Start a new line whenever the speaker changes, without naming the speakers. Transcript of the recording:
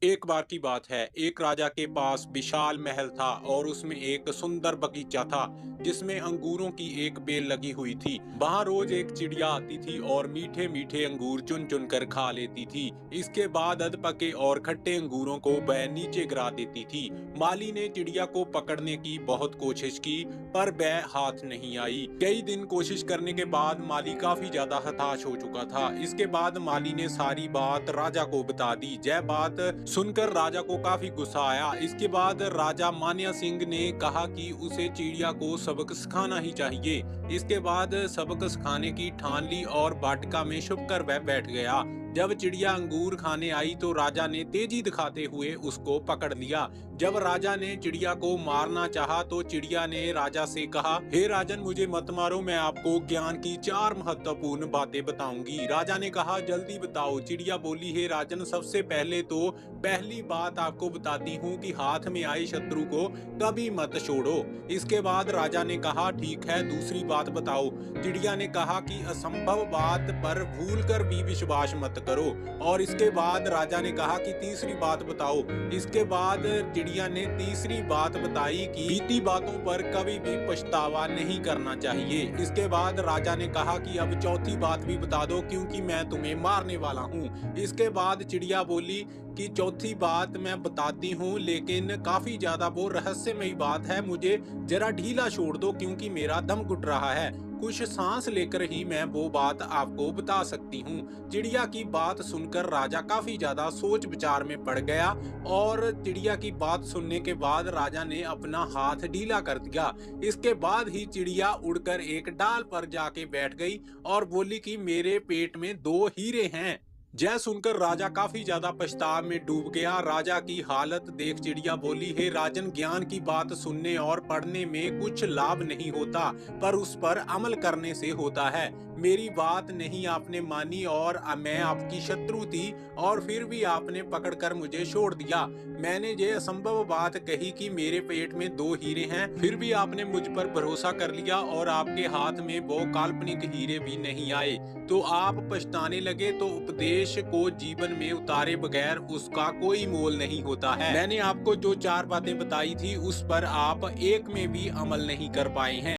एक बार की बात है, एक राजा के पास विशाल महल था और उसमें एक सुंदर बगीचा था जिसमें अंगूरों की एक बेल लगी हुई थी। वहां रोज एक चिड़िया आती थी और मीठे मीठे अंगूर चुन चुन कर खा लेती थी। इसके बाद अध पके और खट्टे अंगूरों को वह नीचे गिरा देती थी। माली ने चिड़िया को पकड़ने की बहुत कोशिश की, पर वह हाथ नहीं आई। कई दिन कोशिश करने के बाद माली काफी ज्यादा हताश हो चुका था। इसके बाद माली ने सारी बात राजा को बता दी। यह बात सुनकर राजा को काफी गुस्सा आया। इसके बाद राजा मान्या सिंह ने कहा कि उसे चिड़िया को सबक सिखाना ही चाहिए। इसके बाद सबक सिखाने की ठान ली और वाटिका में छुप कर वह बैठ गया। जब चिड़िया अंगूर खाने आई तो राजा ने तेजी दिखाते हुए उसको पकड़ लिया। जब राजा ने चिड़िया को मारना चाहा तो चिड़िया ने राजा से कहा, हे राजन, मुझे मत मारो, मैं आपको ज्ञान की 4 महत्वपूर्ण बातें बताऊंगी। राजा ने कहा, जल्दी बताओ। चिड़िया बोली, हे राजन, सबसे पहले तो पहली बात आपको बताती हूँ कि हाथ में आए शत्रु को कभी मत छोड़ो। इसके बाद राजा ने कहा, ठीक है, दूसरी बात बताओ। चिड़िया ने कहा कि असंभव बात पर भूलकर भी विश्वास मत करो। और इसके बाद राजा ने कहा कि तीसरी बात बताओ। इसके बाद चिड़िया ने तीसरी बात बताई कि बीती बातों पर कभी भी पछतावा नहीं करना चाहिए। इसके बाद राजा ने कहा कि अब चौथी बात भी बता दो, क्योंकि मैं तुम्हें मारने वाला हूँ। इसके बाद चिड़िया बोली कि चौथी बात मैं बताती हूँ, लेकिन काफी ज्यादा वो रहस्यमयी बात है, मुझे जरा ढीला छोड़ दो क्योंकि मेरा दम घुट रहा है। कुछ सांस लेकर ही मैं वो बात आपको बता सकती हूँ। चिड़िया की बात सुनकर राजा काफी ज्यादा सोच विचार में पड़ गया और चिड़िया की बात सुनने के बाद राजा ने अपना हाथ ढीला कर दिया। इसके बाद ही चिड़िया उड़कर एक डाल पर जाके बैठ गई और बोली कि मेरे पेट में 2 हीरे हैं। यह सुनकर राजा काफी ज्यादा पछताव में डूब गया। राजा की हालत देख चिड़िया बोली, हे राजन, ज्ञान की बात सुनने और पढ़ने में कुछ लाभ नहीं होता, पर उस पर अमल करने से होता है। मेरी बात नहीं आपने मानी और मैं आपकी शत्रु थी और फिर भी आपने पकड़कर मुझे छोड़ दिया। मैंने ये असंभव बात कही कि मेरे पेट में 2 हीरे हैं, फिर भी आपने मुझ पर भरोसा कर लिया और आपके हाथ में वो काल्पनिक हीरे भी नहीं आए। तो आप पछताने लगे। तो उपदेश को जीवन में उतारे बगैर उसका कोई मोल नहीं होता है। मैंने आपको जो 4 बातें बताई थी उस पर आप एक में भी अमल नहीं कर पाए हैं।